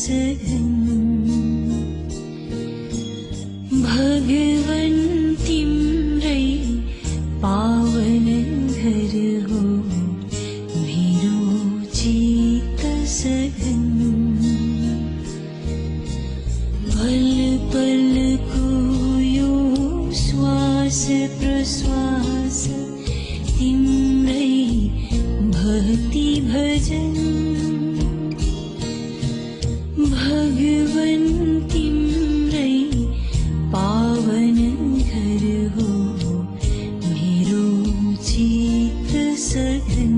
सघन भगवन तिम्रै पावन घर हो मेरो चित्त सघन पल पलको यो श्वास प्रश्वास तिम्रै भक्ति भजन भगवन तिम्रै पावन घर हो मेरो चित्त सघन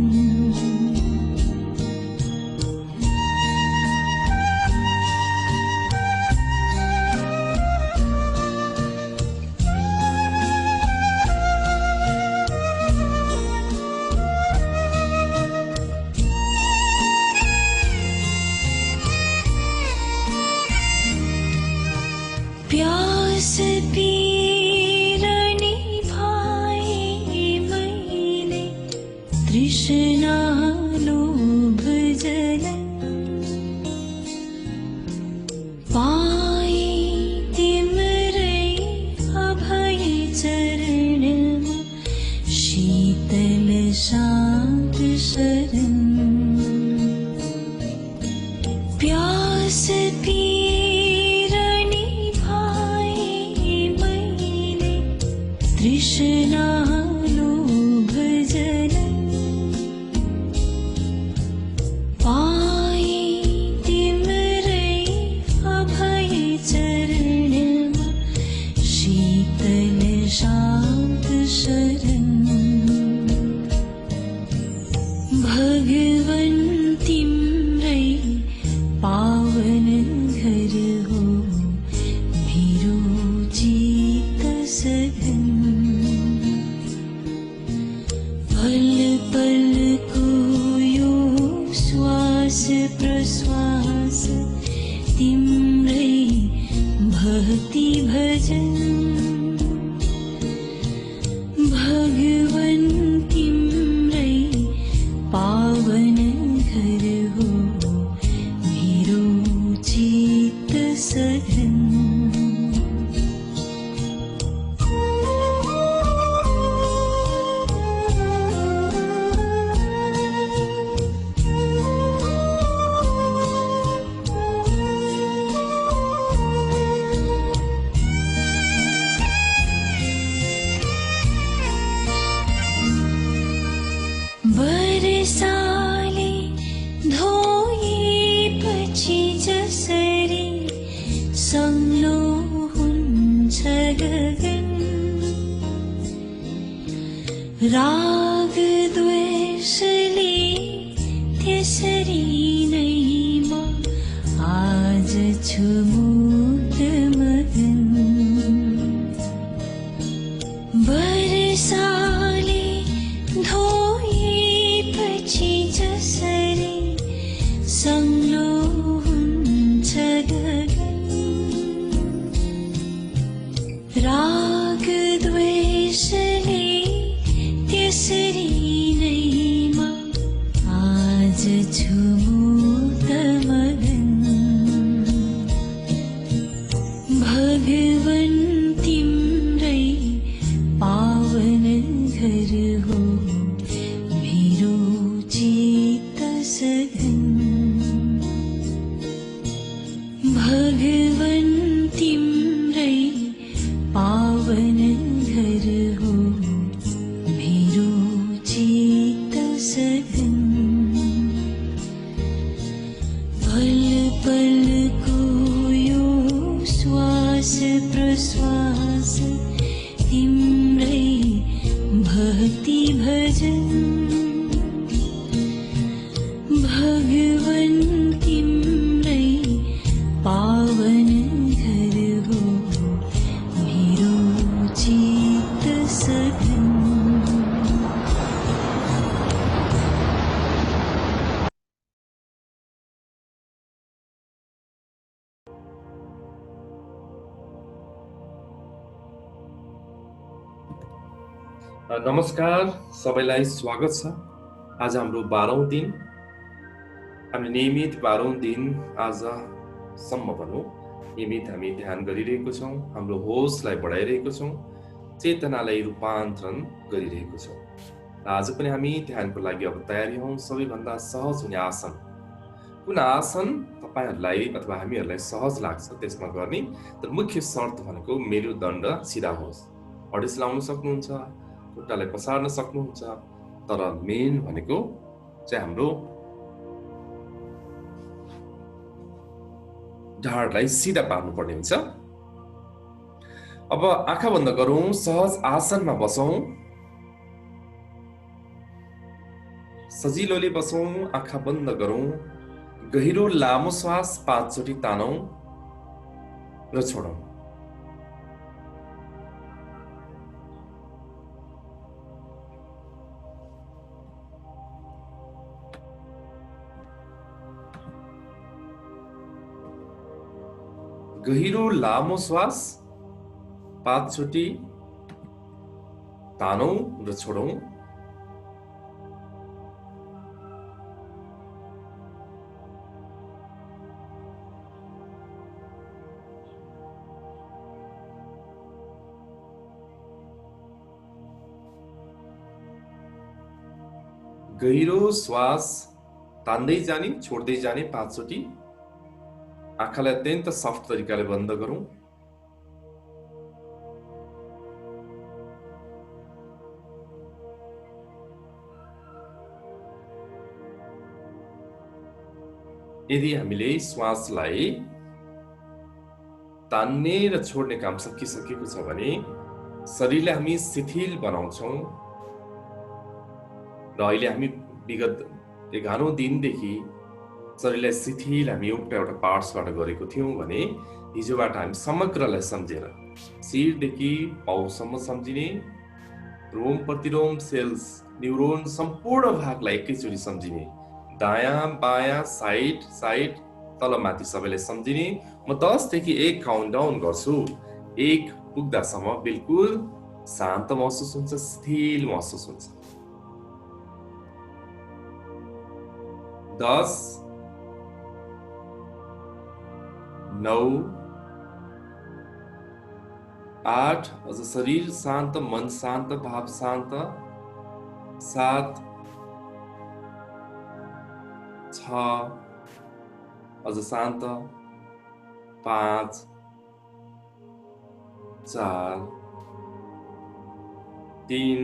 प्यास पीरनी भाए मैले तृष्णा लोभ जलन पाए तिम्रै अभय चरणमा शीतल शान्त शरण प्यास तृष्णा लोभ जलन पाए तिम्रै अभय चरणमा शीतल शान्त शरण भगवन तिम्रै पावन घर हो मेरो चित्त सघन पल पलको यो श्वास प्रश्वास तिम्रै भक्ति भजन भगवन तिम्रै पावन घर हो मेरो चित्त सघन बरसाले धोएपछि जसरी सङ्लो हुन्छ गगन राग द्वेषले त्यसरी नै म आज छु मुक्त मगन बरसाले धोएपछि जसरी सङ्लो हुन्छ गगन राग द्वेषले त्यसरी नै म आज छु मुक्त मगन भगवन तिम्रै पावन घर हो मेरो चित्त सघन भगवन तिम्रै पावन घर हो मेरो चित्त सघन पल पलको यो श्वास प्रश्वास तिम्रै भक्ति भजन भगवन तिम्रै पावन घर हो मेरो चित्त सघन नमस्कार सबैलाई स्वागत छ। आज हाम्रो 12औं दिन, हामी नियमित 12औं दिन आज सम्म भनौँ नियमित हामी ध्यान गरिरहेको छौँ, हाम्रो होसलाई बढाइरहेको छौँ, चेतनालाई रूपान्तरण गरिरहेको छौँ। र आज पनि हामी ध्यानको लागि अब तयारी हौँ। सबैभन्दा सहज हुने आसन कुन आसन तपाईहरूलाई अथवा हामीहरूलाई सहज लाग्छ त्यसमा गर्ने, तर मुख्य शर्त भनेको मेरुदण्ड सिधा होस्। अडिस लाउन सक्नुहुन्छ, खुट्टालाई पसार्न सक्नुहुन्छ, तर मेन भनेको चाहिँ हाम्रो ढाडलाई सिधा पार्नुपर्ने हुन्छ। अब आँखा बन्द गरौँ, सहज आसनमा बसौँ, सजिलोले बसौँ, आँखा बन्द गरौँ, गहिरो लामो श्वास 5 चोटि तानौँ र छोडौँ। गहिरो लामो श्वास 5 चोटि तानौँ र छोडौँ। गहिरो श्वास तान्दै जाने, छोड्दै जाने 5 चोटि। आँखालाई अत्यन्त सफ्ट तरिकाले बन्द गरौँ। यदि हामीले श्वासलाई तान्ने र छोड्ने काम सकिसकेको छ भने शरीरलाई हामी शिथिल बनाउँछौँ। र अहिले हामी विगत 11औं दिनदेखि शरीरलाई शिथिल हामी एउटा पार्ट्सबाट गरेको थियौँ भने हिजोबाट हामी समग्रलाई सम्झेर शिरदेखि पाउसम्म सम्झिने, रोम प्रतिरोम सेल्स, न्युरोन सम्पूर्ण भागलाई एकैचोटि सम्झिने, दायाँ बायाँ साइड साइड तलमाथि सबैलाई सम्झिने। म 10 देखि 1 काउन्टडाउन गर्छु। 1 पुग्दासम्म बिल्कुल शान्त महसुस हुन्छ, शिथिल महसुस हुन्छ। 10 9 8 अझ शरीर शान्त, मन शान्त, भाव शान्त। 7 6 अझ शान्त। 5 4 3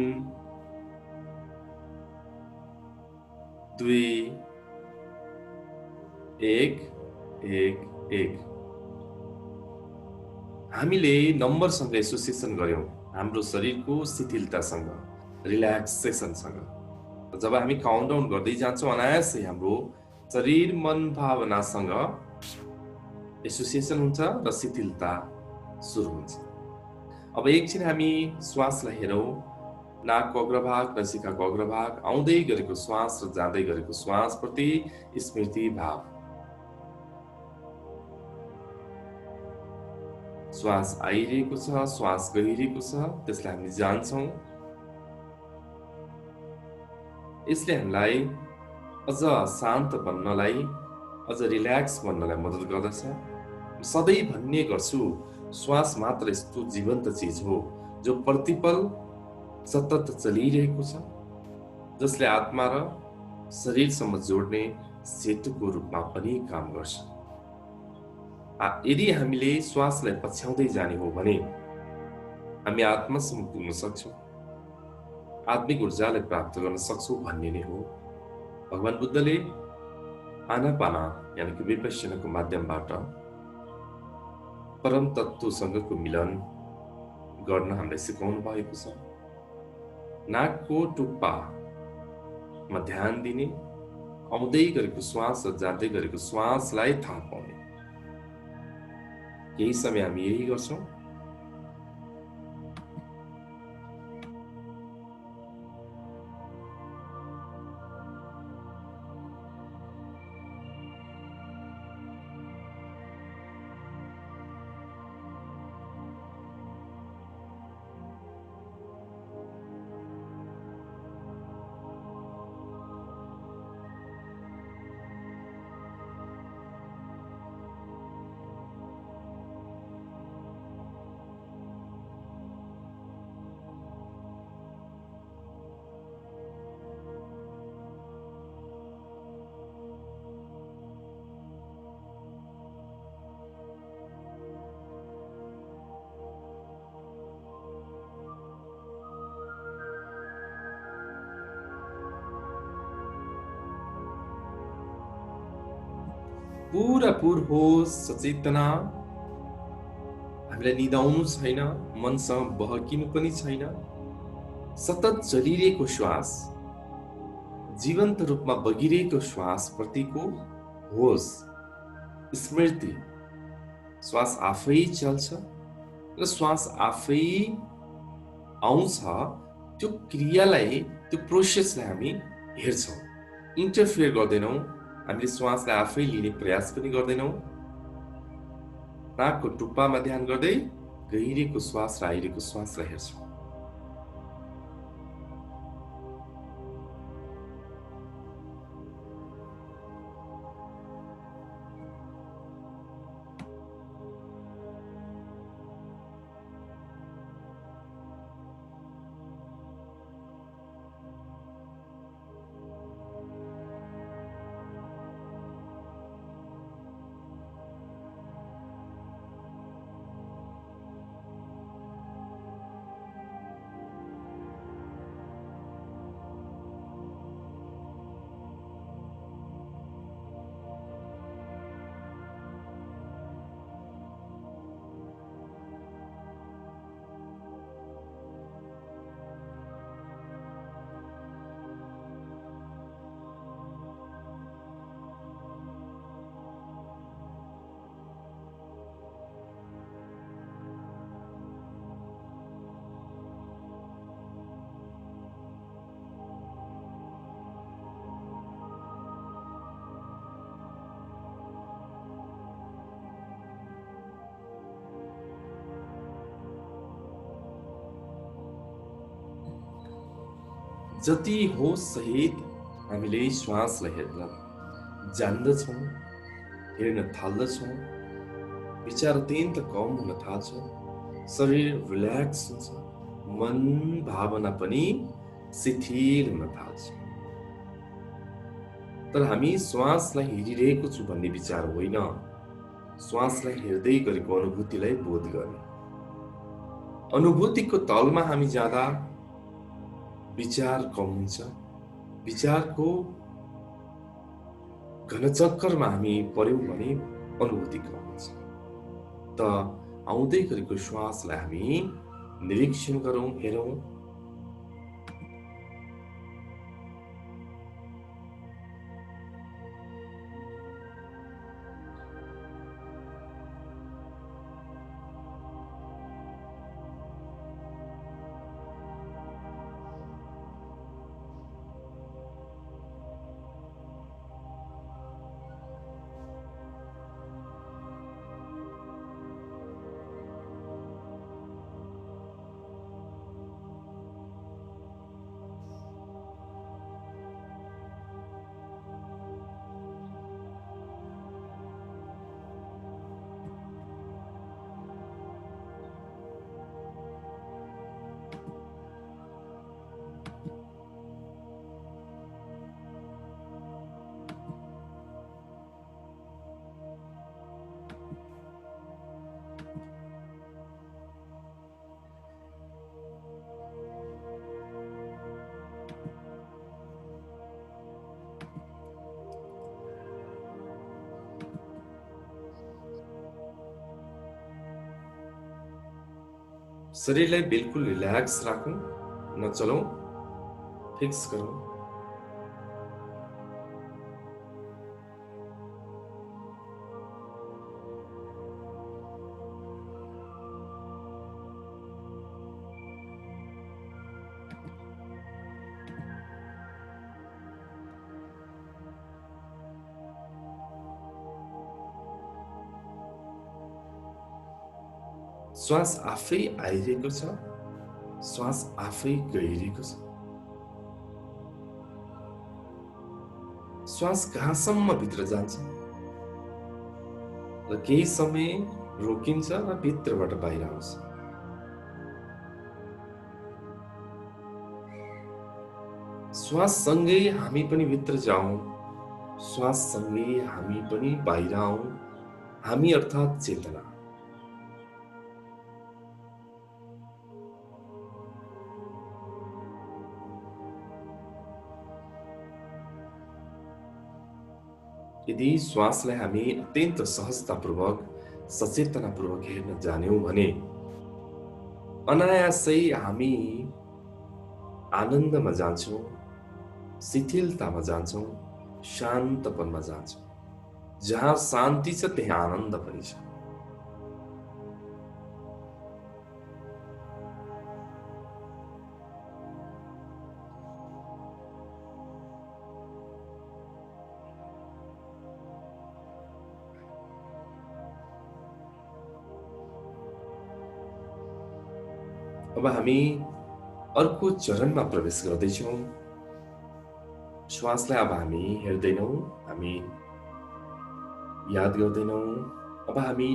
2 1 1 1। हामीले नम्बरसँग एसोसिएसन गर्यौं हाम्रो शरीरको शिथिलतासँग, रिल्याक्सेसनसँग। जब हामी काउन्टडाउन गर्दै जान्छौँ अनायासै हाम्रो शरीर मन भावनासँग एसोसिएसन हुन्छ र शिथिलता सुरु हुन्छ। अब एकछिन हामी श्वासलाई हेरौँ। नाकको अग्रभाग, नसिकाको अग्रभाग, आउँदै गरेको श्वास र जाँदै गरेको श्वास प्रति स्मृति भाव। श्वास आइरहेको छ, श्वास गइरहेको छ, त्यसलाई हामी जान्छौँ। यसले हामीलाई अझ शान्त बन्नलाई, अझ रिल्याक्स बन्नलाई मद्दत गर्दछ। सधैँ भन्ने गर्छु, श्वास मात्र यस्तो जीवन्त चिज हो जो प्रतिपल सतत चलिरहेको छ, जसले आत्मा र शरीरसम्म जोड्ने सेतुको रूपमा पनि काम गर्छ। यदि हामीले श्वासलाई पछ्याउँदै जाने हो भने हामी आत्मासम्म पुग्न सक्छौँ, आत्मिक ऊर्जालाई प्राप्त गर्न सक्छौँ भन्ने नै हो। भगवान बुद्धले आनापाना यानि कि विपश्यनाको माध्यमबाट परम तत्त्वसँगको मिलन गर्न हामीलाई सिकाउनु भएको छ। नाकको टुप्पामा ध्यान दिने, आउँदै गरेको श्वास र जाँदै गरेको श्वासलाई थाहा पाउने। केही समय हामी यही गर्छौँ। पुरापुर होस सचेतना, हामीलाई निदाउनु छैन, मनसँग बहकिनु पनि छैन। सतत चलिरहेको श्वास, जीवन्त रूपमा बगिरहेको श्वास प्रतिको होस, स्मृति। श्वास आफै चल्छ र श्वास आफै आउँछ। त्यो क्रियालाई, त्यो प्रोसेसलाई हामी हेर्छौँ, इन्टरफियर गर्दैनौँ। हामीले श्वासलाई आफै लिने प्रयास पनि गर्दैनौँ। नाकको टुप्पामा ध्यान गर्दै गहिरेको श्वास र आइरहेको श्वासलाई हेर्छौँ। जति होस सहित हामीले श्वासलाई हेर्न जान्दछौँ, हेर्न थाल्दछौँ, विचार अत्यन्त कम हुन थाल्छ, शरीर रिल्याक्स हुन्छ, मन भावना पनि शिथिल हुन थाल्छ। तर हामी श्वासलाई हेरिरहेको छु भन्ने विचार होइन, श्वासलाई हेर्दै गरेको अनुभूतिलाई बोध गर्ने। अनुभूतिको तलमा हामी जाँदा विचार कम हुन्छ, विचारको घनचक्करमा हामी पर्यौं भने अनुभूति कम हुन्छ। त आउँदै गरेको श्वासलाई हामी निरीक्षण गरौँ, हेरौँ। शरीरलाई बिल्कुल रिल्याक्स राखौँ, नचलौँ, फिक्स गरौँ। श्वास आफै आइरहेको छ, श्वास आफै गइरहेको छ। श्वास कहाँसम्म भित्र जान्छ र केही समय रोकिन्छ र भित्रबाट बाहिर आउँछ। श्वाससँगै हामी पनि भित्र जाउँ, श्वाससँगै हामी पनि बाहिर आउँ। हामी अर्थात् चेतना। यदि श्वासलाई हामी अत्यन्त सहजतापूर्वक सचेतनापूर्वक हेर्न जान्यौँ भने अनायासै हामी आनन्दमा जान्छौँ, शिथिलतामा जान्छौँ, शान्तपनमा जान्छौँ। जहाँ शान्ति छ त्यहाँ आनन्द पनि छ। अब हामी अर्को चरणमा प्रवेश गर्दैछौँ। श्वासलाई अब हामी हेर्दैनौँ, हामी याद गर्दैनौँ। अब हामी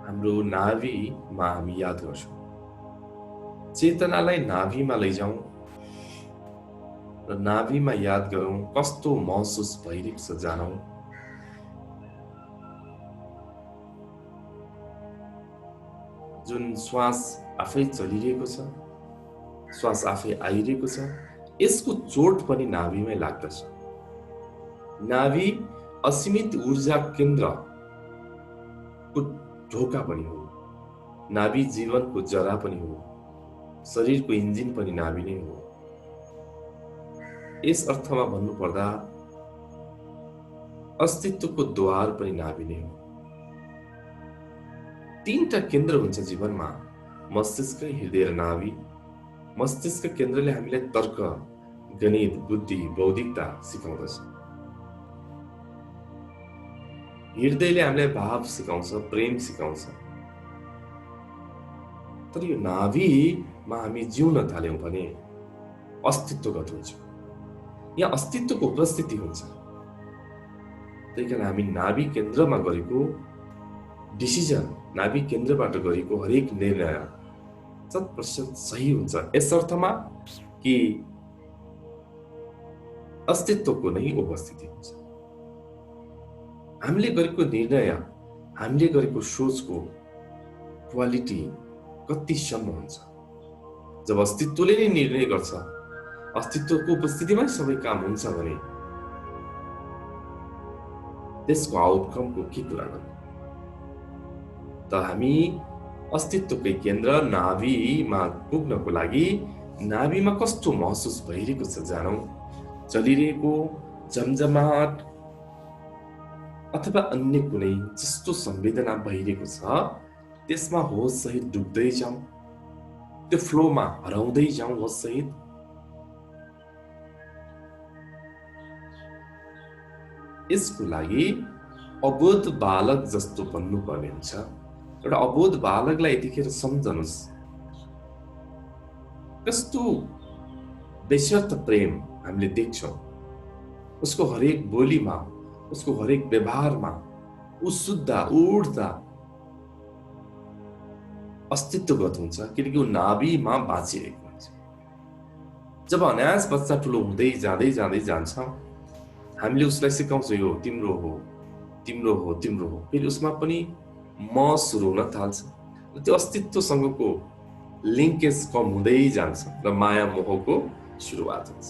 हाम्रो नाभिमा हामी याद गर्छौँ। चेतनालाई नाभिमा लैजाउँ र नाभिमा याद गरौँ कस्तो महसुस भइरहेको छ जानौँ। जुन श्वास आफै चलिरहेको छ, श्वास आफै आइरहेको छ, यसको चोट पनि नाभिमै लाग्दछ। नाभि असीमित ऊर्जा केन्द्रको ढोका पनि हो। नाभि जीवनको जरा पनि हो। शरीरको इन्जिन पनि नाभि नै हो। यस अर्थमा भन्नुपर्दा अस्तित्वको द्वार पनि नाभि नै हो। तीनटा केन्द्र हुन्छ जीवनमा, मस्तिष्क, हृदय र नाभि। मस्तिष्क केन्द्रले हामीलाई तर्क, गणित, बुद्धि, बौद्धिकता सिकाउँदछ। हृदयले हामीलाई भाव सिकाउँछ, प्रेम सिकाउँछ। तर यो नाभिमा हामी जिउन थाल्यौं भने अस्तित्वगत हुन्छौँ। यहाँ अस्तित्वको उपस्थिति हुन्छ। त्यही कारण हामी नाभि केन्द्रमा गरेको डिसिजन, नाभि केन्द्रबाट गरेको हरेक निर्णय 100% सही हुन्छ। यस अर्थमा कि अस्तित्वको नै उपस्थिति हुन्छ। हामीले गरेको निर्णय, हामीले गरेको सोचको क्वालिटी कतिसम्म हुन्छ। जब अस्तित्वले नै निर्णय गर्छ, अस्तित्वको उपस्थितिमै सबै काम हुन्छ भने त्यसको आउटकमको के कुरा गर्नु। त हामी अस्तित्वकै केन्द्र नाभिमा पुग्नको लागि नाभिमा कस्तो महसुस भइरहेको छ जानौँ। चलिरहेको जमजमाट अथवा अन्य कुनै जस्तो संवेदना भइरहेको छ त्यसमा होस सहित डुब्दै जाउँ, त्यो फ्लोमा हराउँदै जाउँ होस सहित। यसको लागि अबोध बालक जस्तो बन्नुपर्ने हुन्छ। एउटा अबोध बालकलाई यतिखेर सम्झनुस्, कस्तो बेसर्त प्रेम हामीले देख्छौँ उसको हरेक बोलीमा, उसको हरेक व्यवहारमा। ऊ सुत्दा उठ्दा अस्तित्वगत हुन्छ, किनकि ऊ नाभिमा बाँचिरहेको हुन्छ। जब अनायास बच्चा ठुलो हुँदै जाँदै जाँदै जान्छ, हामीले उसलाई सिकाउँछौँ यो तिम्रो हो, तिम्रो हो, तिम्रो हो। फेरि उसमा पनि म सुरु हुन थाल्छ र त्यो अस्तित्वसँगको लिङ्केज कम हुँदै जान्छ र माया मोहको सुरुवात हुन्छ।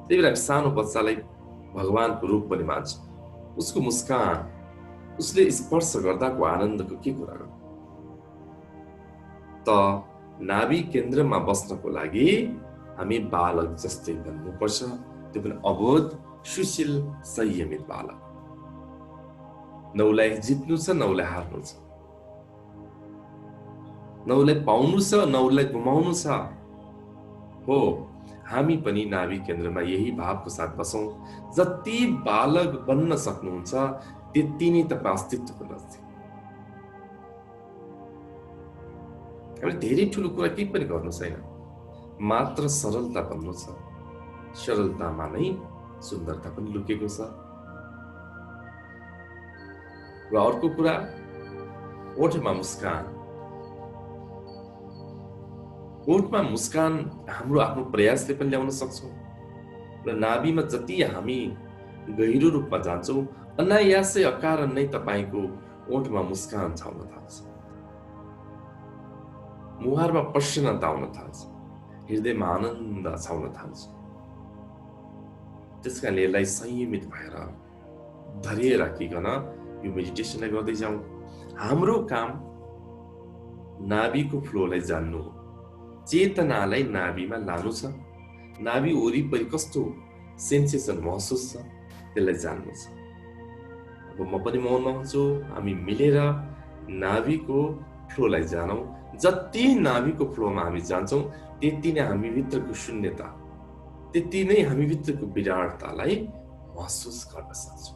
त्यही भएर सानो बच्चालाई भगवानको रूप पनि मान्छ। उसको मुस्कान, उसले स्पर्श गर्दाको आनन्दको के कुरा गर्नु। त नाभि केन्द्रमा बस्नको लागि हामी बालक जस्तै बन्नुपर्छ, त्यो पनि अबोध, सुशील, संयमित बालक। न उसलाई जित्नु छ, न उसलाई हार्नु छ, न उसलाई पाउनु छ, न उसलाई गुमाउनु छ। हो, हामी पनि नाभि केन्द्रमा यही भावको साथ बसौँ। जति बालक बन्न सक्नुहुन्छ त्यति नै तपाईँ अस्तित्वको नजिक। हामीले धेरै ठुलो कुरा केही पनि गर्नु छैन, मात्र सरलता बन्नु छ। सरलतामा नै सुन्दरता पनि लुकेको छ। र अर्को कुरा, ओठमा मुस्कान। ओठमा मुस्कान हाम्रो आफ्नो प्रयासले पनि ल्याउन सक्छौँ। र नाभिमा जति हामी गहिरो रूपमा जान्छौँ, अनायासै अकारण नै तपाईँको ओठमा मुस्कान छाउन थाल्छ, मुहारमा प्रसन्नता आउन थाल्छ, हृदयमा आनन्द छाउन थाल्छ। त्यस कारणले यसलाई संयमित भएर धैर्य राखिकन यो मेडिटेसनलाई गर्दै जाउँ। हाम्रो काम नाभिको फ्लोलाई जान्नु हो, चेतनालाई नाभिमा लानु छ, नाभि वरिपरि कस्तो सेन्सेसन महसुस छ त्यसलाई जान्नु छ। अब म पनि मौनमा हुन्छु, हामी मिलेर नाभिको फ्लोलाई जानौँ। जति नाभिको फ्लोमा हामी जान्छौँ त्यति नै हामी भित्रको शून्यता, त्यति नै हामी भित्रको विराटतालाई महसुस गर्न सक्छौँ।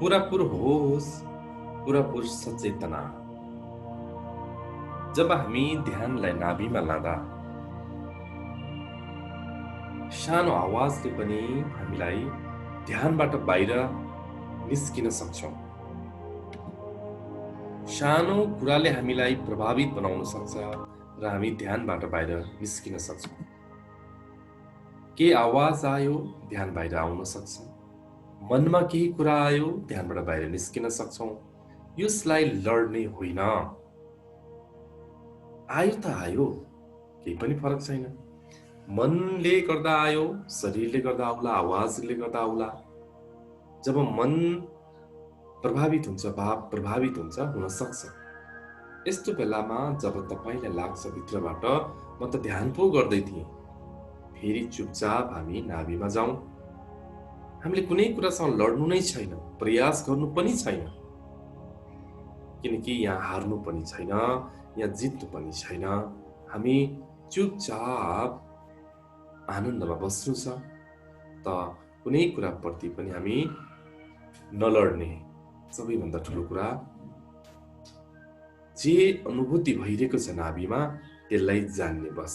पुरापुर होस, पुरापुर सचेतना। जब हामी ध्यानलाई नाभिमा लाँदा सानो आवाजले पनि हामीलाई ध्यानबाट बाहिर निस्किन सक्छौं। सानो कुराले हामीलाई प्रभावित बनाउन सक्छ र हामी ध्यानबाट बाहिर निस्किन सक्छौं। के आवाज आयो, ध्यान बाहिर आउन सक्छ। मनमा केही कुरा आयो, ध्यानबाट बाहिर निस्किन सक्छौं। यसलाई लड्ने होइन। आयो त आयो, केही पनि फरक छैन। मनले गर्दा आयो, शरीरले गर्दा आउला, आवाजले गर्दा आउला। जब मन प्रभावित हुन्छ, भाव प्रभावित हुन्छ, हुन सक्छ। यस्तो बेलामा जब तपाईँलाई लाग्छ भित्रबाट म त ध्यान पो गर्दै थिएँ, फेरि चुपचाप हामी नाभिमा जाउँ। हामीले कुनै कुरासँग लड्नु नै छैन, प्रयास गर्नु पनि छैन, किनकि यहाँ हार्नु पनि छैन, यहाँ जित्नु पनि छैन। हामी चुपचाप आनन्दमा बस्नु छ, त कुनै कुराप्रति पनि हामी नलड्ने। सबैभन्दा ठुलो कुरा, जे अनुभूति भइरहेको छ नाभिमा त्यसलाई जान्ने बस।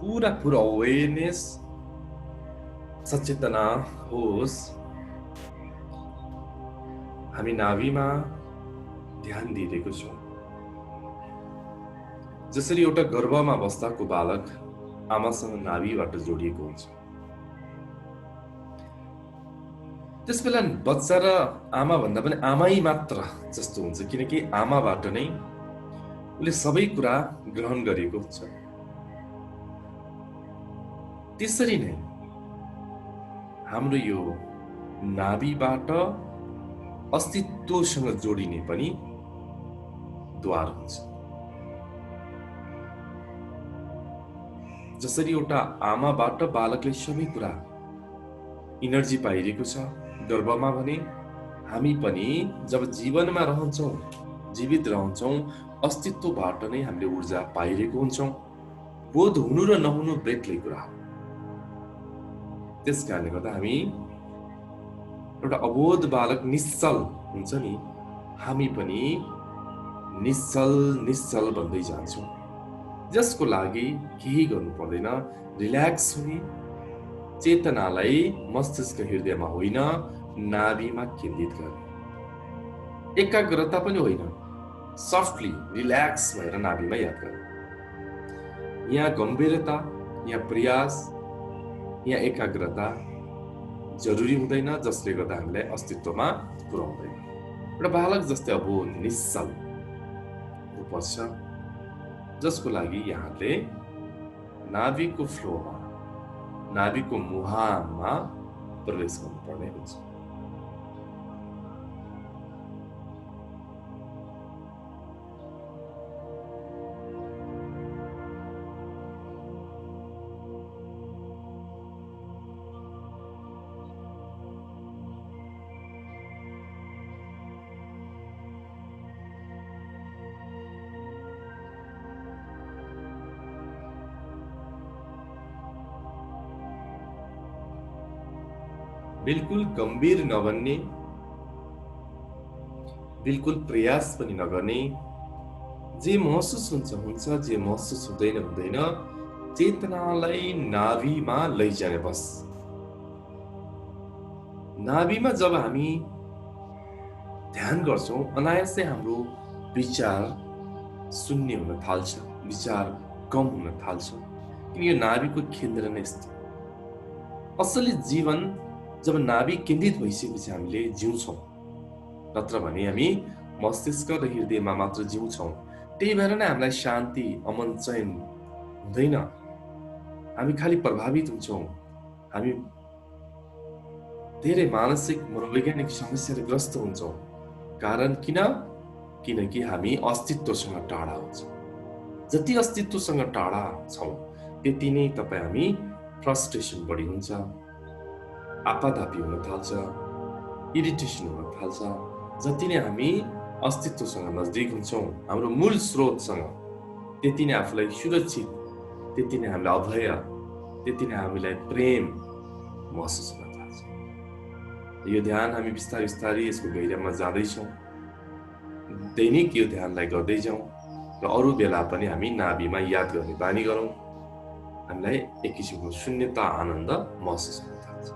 पूरा अवेरनेस, सचेतना होस्, हामी नाभिमा ध्यान दिइरहेको छौँ। जसरी एउटा गर्भमा बस्दाको बालक आमासँग नाभिबाट जोडिएको हुन्छ, त्यसबेला बच्चा र आमा भन्दा पनि आमै मात्र जस्तो हुन्छ, किनकि आमाबाट नै उसले सबै कुरा ग्रहण गरेको हुन्छ। त्यसरी नै हाम्रो यो नाभिबाट अस्तित्वसँग जोडिने पनि द्वार हुन्छ। जसरी एउटा आमाबाट बालकले सबै कुरा इनर्जी पाइरहेको छ गर्भमा, भने हामी पनि जब जीवनमा रहन्छौँ, जीवित रहन्छौँ, अस्तित्वबाट नै हामीले ऊर्जा पाइरहेको हुन्छौँ। बोध हुनु र नहुनु बेग्लै कुरा हो। त्यस कारणले गर्दा हामी एउटा अबोध बालक निश्चल हुन्छ नि, हामी पनि निश्चल भन्दै जान्छौँ, जसको लागि केही गर्नु पर्दैन। रिल्याक्स हुने, चेतनालाई मस्तिष्क हृदयमा होइन नाभिमा केन्द्रित गर्ने, एकाग्रता पनि होइन, सफ्टली रिल्याक्स भएर नाभिमा याद गर्ने। यहाँ गम्भीरता, यहाँ प्रयास, यहाँ एकाग्रता जरुरी हुँदैन, जसले गर्दा हामीलाई अस्तित्वमा पुर्याउँदैन। एउटा बालक जस्तै अब निश्चल हुनुपर्छ, जसको लागि यहाँले नाभिको फ्लोमा, नाभिको मुहानमा प्रवेश गर्नुपर्ने हुन्छ। बिल्कुल गम्भीर नबन्ने, बिल्कुल प्रयास पनि नगर्ने, जे महसुस हुन्छ, जे महसुस हुँदैन, चेतनालाई नाभिमा लैजाने बस। नाभिमा जब हामी ध्यान गर्छौँ, अनायासै हाम्रो विचार शून्य हुन थाल्छ, विचार कम हुन थाल्छ, किनकि यो नाभिको केन्द्र नै यस्तो। असली जीवन जब नाभि केन्द्रित भइसकेपछि हामीले जिउँछौँ, नत्र भने हामी मस्तिष्क र हृदयमा मात्र जिउँछौँ। त्यही भएर नै हामीलाई शान्ति, अमन, चैन हुँदैन। हामी खालि प्रभावित हुन्छौँ, हामी धेरै मानसिक मनोवैज्ञानिक समस्याले ग्रस्त हुन्छौँ। कारण किनकि हामी अस्तित्वसँग टाढा हुन्छौँ। जति अस्तित्वसँग टाढा छौँ, त्यति नै हामी फ्रस्ट्रेसन बढी हुन्छ, आपाधापी हुन थाल्छ, इरिटेसन हुन थाल्छ। जति नै हामी अस्तित्वसँग नजदिक हुन्छौँ, हाम्रो मूल स्रोतसँग, त्यति नै आफूलाई सुरक्षित, त्यति नै हामीलाई अभय, त्यति नै हामीलाई प्रेम महसुस हुन थाल्छ। यो ध्यान हामी बिस्तारै यसको गहिरामा जाँदैछौँ। दैनिक यो ध्यानलाई गर्दै जाउँ र अरू बेला पनि हामी नाभिमा याद गर्ने बानी गरौँ। हामीलाई एक किसिमको शून्यता, आनन्द महसुस हुन थाल्छ।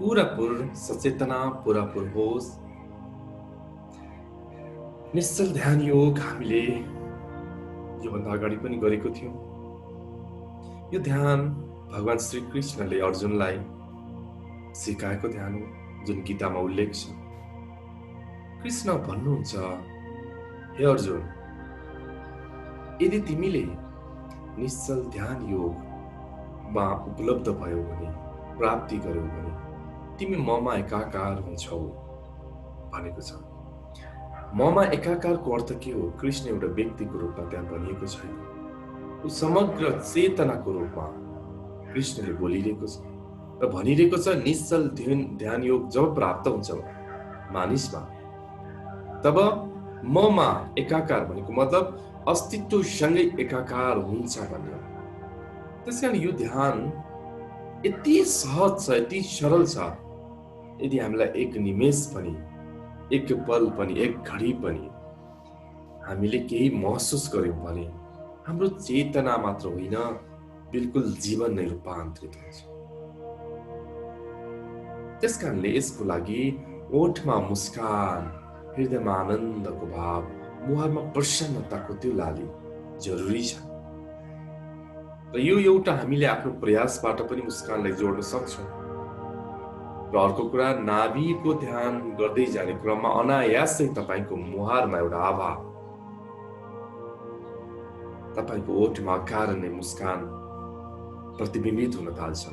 पुरापुर सचेतना, पुरापुर होस। निश्चल ध्यान योग हामीले योभन्दा अगाडि पनि गरेको थियौं। यो ध्यान भगवान श्री कृष्णले अर्जुनलाई सिकाएको ध्यान हो, जुन गीतामा उल्लेख छ। कृष्ण भन्नुहुन्छ, हे अर्जुन, यदि तिमीले निश्चल ध्यान योगमा उपलब्ध भयो भने, प्राप्ति गर्यौ भने तिमी ममा एकाकार हुन्छौ भनेको छ। ममा एकाकारको अर्थ के हो? कृष्ण एउटा व्यक्तिको रूपमा त्यहाँ भनिएको छैन। ऊ समग्र चेतनाको रूपमा कृष्णले बोलिरहेको छ र भनिरहेको छ, निश्चल ध्यान योग जब प्राप्त हुन्छ मानिसमा, तब ममा एकाकार भनेको मतलब अस्तित्वसँगै एकाकार हुन्छ भन्ने हो। त्यसकारण यो ध्यान यति सहज छ, यति सरल छ। यदि हामीलाई एक निमेष पनि, एक पल पनि, एक घडी पनि हामीले केही महसुस गर्यौं भने हाम्रो चेतना मात्र होइन, बिल्कुल जीवन नै रूपान्तरित हुन्छ। त्यसकारणले यसको लागि ओठमा मुस्कान, हृदयमा आनन्दको भाव, मुहारमा प्रसन्नताको त्यो लाली जरुरी छ। र यो एउटा हामीले आफ्नो प्रयासबाट पनि मुस्कानलाई जोड्न सक्छौं। र अर्को कुरा, नाभिको ध्यान गर्दै जाने क्रममा अनायासै तपाईको मुहारमा एउटा आभा, तपाईको ओठमा कारण नै मुस्कान प्रतिबिम्बित हुन थाल्छ।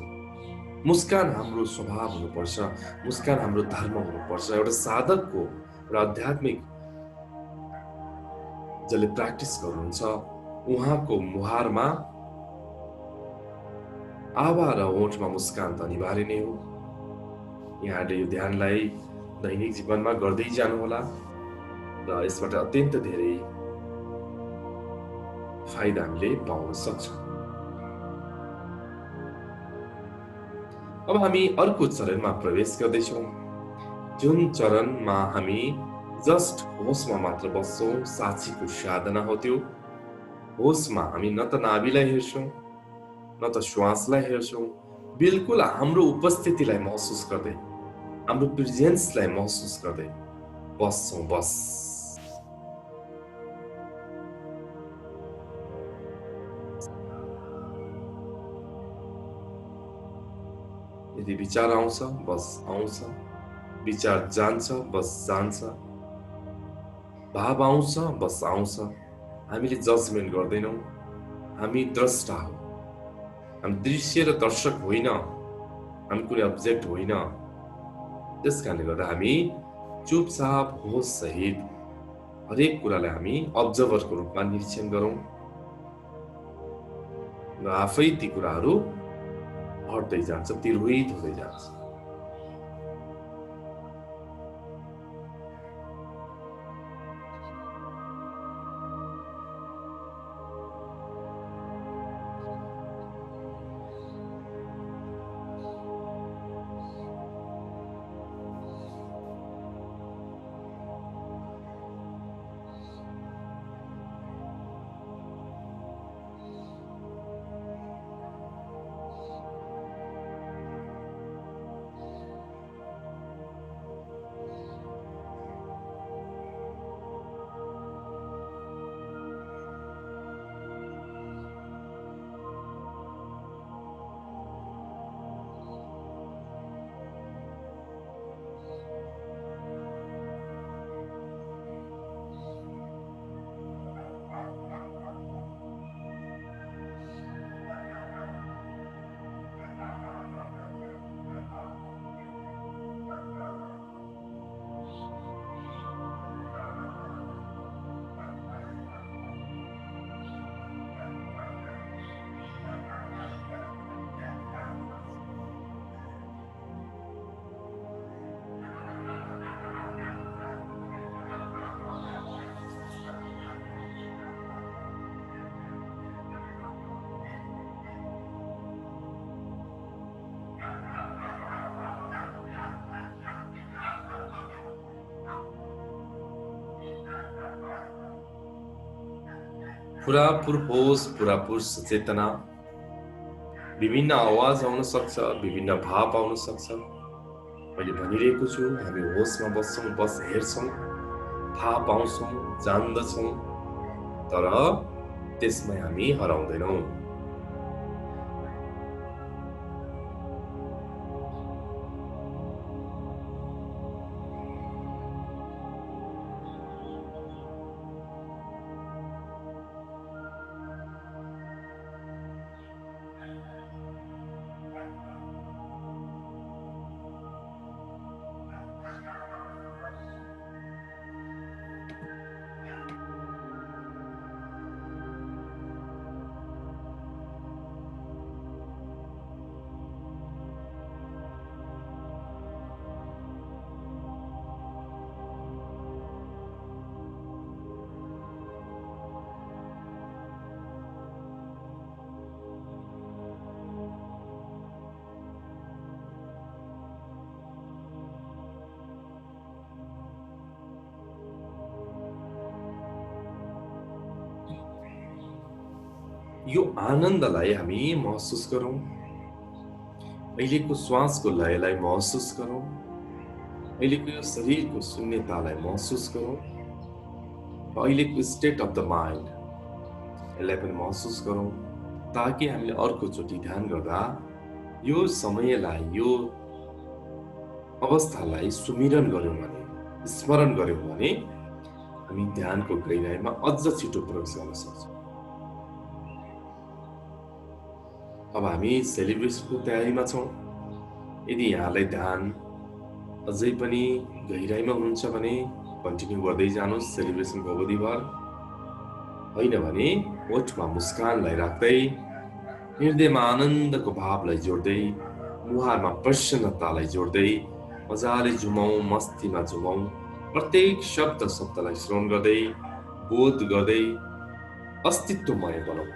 मुस्कान हाम्रो स्वभाव हुनुपर्छ, मुस्कान हाम्रो धर्म हुनुपर्छ। एउटा साधकको, एउटा आध्यात्मिक जसले प्र्याक्टिस गर्नुहुन्छ, उहाँको मुहारमा आभा र ओठमा मुस्कान त अनिवार्य नै हो। यहाँले यो ध्यानलाई दैनिक जीवनमा गर्दै जानुहोला र यसबाट अत्यन्त धेरै फाइदा हामीले पाउन सक्छौं। अब हामी अर्को चरणमा प्रवेश गर्दैछौं, जुन चरणमा हामी जस्ट होसमा मात्र बस्छौं। साक्षीको साधना हो त्यो। होसमा हामी न त नाभिलाई हेर्छौं, न त श्वासलाई हेर्छौं, बिल्कुल हाम्रो उपस्थितिलाई महसुस गर्दै, हाम्रो प्रेजेन्सलाई महसुस गर्दै बस्छौं। बस यदि विचार आउँछ, बस आउँछ। विचार जान्छ, बस जान्छ। भाव आउँछ, बस आउँछ। हामीले जजमेन्ट गर्दैनौं। हामी द्रष्टा हौ। हामी दृश्य र दर्शक होइन, हामी कुनै अब्जेक्ट होइन। त्यसकारणले गर्दा हामी चुपचाप होस सहित हरेक कुरालाई हामी अब्जर्भरको रूपमा निरीक्षण गरौं र आफै ती कुराहरू हट्दै जान्छ, तिरोहित हुँदै जान्छ। पुरापुर होस, पुरापुर सचेतना। विभिन्न आवाज आउन सक्छ, विभिन्न भाव आउन सक्छ। मैले भनिरहेको छु, हामी होसमा बस्छौँ, बस हेर्छौँ, थाहा पाउँछौँ, जान्दछौँ, तर त्यसमै हामी हराउँदैनौँ। यो आनन्दलाई हामी महसुस गरौँ, अहिलेको श्वासको लयलाई महसुस गरौँ, अहिलेको यो शरीरको शून्यतालाई महसुस गरौँ, र अहिलेको स्टेट अफ द माइन्ड यसलाई पनि महसुस गरौँ, ताकि हामीले अर्कोचोटि ध्यान गर्दा यो समयलाई, यो अवस्थालाई सुमिरन गर्यौँ भने, स्मरण गर्यौँ भने हामी ध्यानको गहिराइमा अझ छिटो प्रवेश गर्न सक्छौँ। अब हामी सेलिब्रेसनको तयारीमा छौँ। यदि यहाँलाई ध्यान अझै पनि गहिराइमा हुनुहुन्छ भने कन्टिन्यू गर्दै जानुहोस् सेलिब्रेसनको अवधिभर। होइन भने ओठमा मुस्कानलाई राख्दै, हृदयमा आनन्दको भावलाई जोड्दै, मुहारमा प्रसन्नतालाई जोड्दै मजाले झुमौँ, मस्तीमा झुमौँ। प्रत्येक शब्दलाई श्रवण गर्दै, बोध गर्दै अस्तित्वमय बनौँ।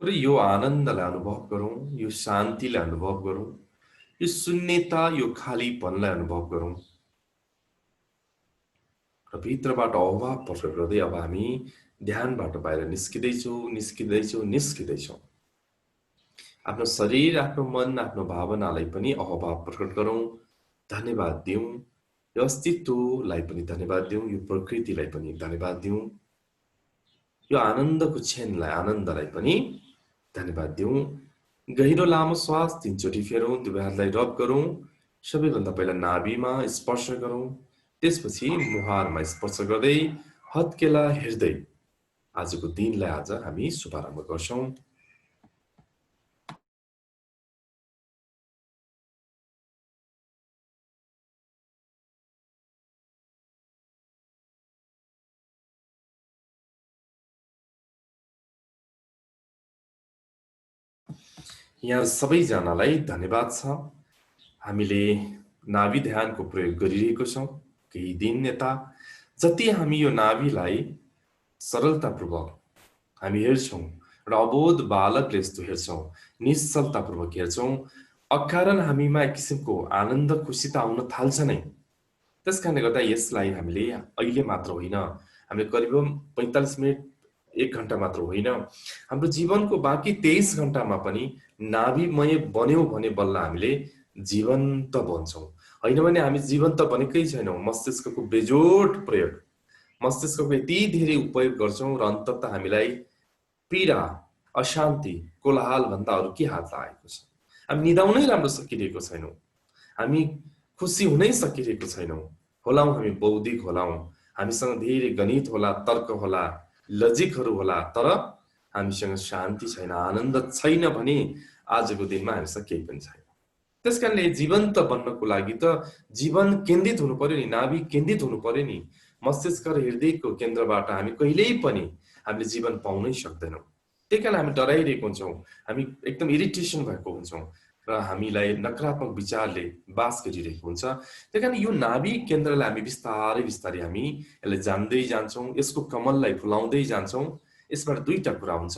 र यो आनन्दलाई अनुभव गरौँ, यो शान्तिलाई अनुभव गरौँ, यो शून्यता, यो खालीपनलाई अनुभव गरौँ र भित्रबाट अभाव प्रकट गर्दै अब हामी ध्यानबाट बाहिर निस्किँदैछौँ। आफ्नो शरीर, आफ्नो मन, आफ्नो भावनालाई पनि अभाव प्रकट गरौँ, धन्यवाद दिउँ, यो अस्तित्वलाई पनि धन्यवाद दिउँ, यो प्रकृतिलाई पनि धन्यवाद दिउँ, यो आनन्दको क्षणलाई, आनन्दलाई पनि धन्यवाद दिउँ। गहिरो लामो श्वास 3 चोटि फेरौँ, दुवै हातलाई रब गरौँ। सबैभन्दा पहिला नाभिमा स्पर्श गरौँ, त्यसपछि मुहारमा स्पर्श गर्दै हत्केला हेर्दै आजको दिनलाई आज हामी शुभारम्भ गर्छौँ। यहाँ सबैजनालाई धन्यवाद छ। हामीले नाभि ध्यानको प्रयोग गरिरहेको छौँ। केही दिन यता जति हामी यो नाभिलाई सरलतापूर्वक हामी हेर्छौँ र अबोध बालकले जस्तो हेर्छौँ, निश्चलतापूर्वक हेर्छौँ, अकारण हामीमा एक किसिमको आनन्द, खुसी त आउन थाल्छ नै। त्यस कारणले गर्दा यसलाई हामीले अहिले मात्र होइन, हामीले करिब 45 मिनट 1 घण्टा मात्र होइन, हाम्रो जीवनको बाँकी 23 घण्टामा पनि नाभिमय बन्यौँ भने बल्ल हामीले जीवन्त बन्छौँ। होइन भने हामी जीवन्त बनेकै छैनौँ। मस्तिष्कको बेजोड प्रयोग, मस्तिष्कको यति धेरै उपयोग गर्छौँ र अन्ततः हामीलाई पीडा, अशान्ति, कोलाहल भन्दा अरू के हात लागेको छ। हामी निदाउनै राम्रो सकिरहेको छैनौँ, हामी खुसी हुनै सकिरहेको छैनौँ। होलाौँ हामी बौद्धिक होलाौँ, हामीसँग धेरै गणित होला, तर्क होला, लजिकहरू होला, तर हामीसँग शान्ति छैन, आनन्द छैन भने आजको दिनमा हामीसँग केही पनि छैन। त्यसकारणले जीवन्त बन्नको लागि त जीवन केन्द्रित हुनु पर्यो नि, नाभि केन्द्रित हुनु पर्यो नि। मस्तिष्क र हृदयको केन्द्रबाट हामी कहिल्यै पनि हामीले जीवन पाउनै सक्दैनौँ। त्यही कारण हामी डराइरहेको हुन्छौँ, हामी एकदम इरिटेसन भएको हुन्छौँ र हामीलाई नकारात्मक विचारले बास गरिरहेको हुन्छ। त्यही कारण यो नाभि केन्द्रलाई हामी बिस्तारै बिस्तारै हामी यसलाई जान्दै जान्छौँ, यसको कमललाई फुलाउँदै जान्छौँ। यसबाट दुईटा कुरा हुन्छ,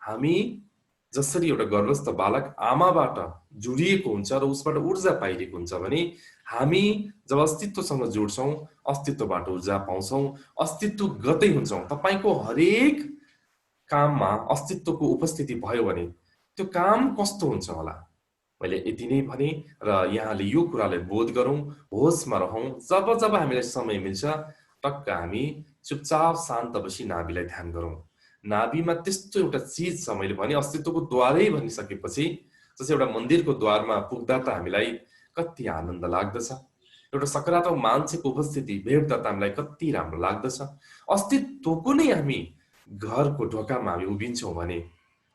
हामी जसरी एउटा गर्भस्थ बालक आमाबाट जोडिएको हुन्छ र उसबाट ऊर्जा पाइरहेको हुन्छ भने हामी जब अस्तित्वसँग जोड्छौँ, अस्तित्वबाट ऊर्जा पाउँछौँ, अस्तित्वगतै हुन्छौँ। तपाईँको हरेक काममा अस्तित्वको उपस्थिति भयो भने त्यो काम कस्तो हुन्छ होला। मैले यति नै भने र यहाँले यो कुरालाई बोध गरौँ, होसमा रहौँ। जब जब हामीलाई समय मिल्छ टक्क हामी चुपचाप शान्त बसी नाभिलाई ध्यान गरौँ। नाभिमा त्यस्तो एउटा चिज छ, मैले भने अस्तित्वको द्वारै भनिसकेपछि, जस्तै एउटा मन्दिरको द्वारमा पुग्दा त हामीलाई कति आनन्द लाग्दछ, एउटा सकारात्मक मान्छेको उपस्थिति भेट्दा त हामीलाई कति राम्रो लाग्दछ। अस्तित्वको नै हामी घरको ढोकामा हामी उभिन्छौँ भने,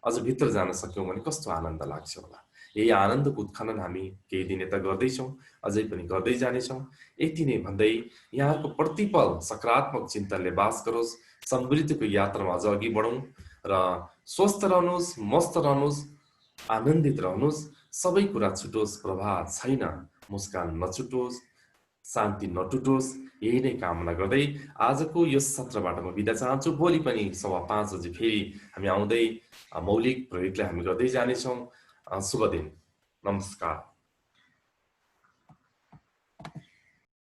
अझ भित्र जान सक्यौँ भने कस्तो आनन्द लाग्छ होला। यही आनन्दको उत्खनन हामी केही दिन यता गर्दैछौँ, अझै पनि गर्दै जानेछौँ। यति नै भन्दै यहाँको प्रतिपल सकारात्मक चिन्तनले बास गरोस्, समृद्धिको यात्रामा अझ अघि बढौँ र स्वस्थ रहनुहोस्, मस्त रहनुहोस्, आनन्दित रहनुहोस्। सबै कुरा छुटोस्, प्रभाव छैन, मुस्कान नछुटोस्, शान्ति नटुटोस्, यही नै कामना गर्दै आजको यस सत्रबाट म बिदा चाहन्छु। भोलि पनि 5:15 बजे फेरि हामी आउँदै मौलिक प्रयोगलाई हामी गर्दै जानेछौँ। शुभ दिन, नमस्कार।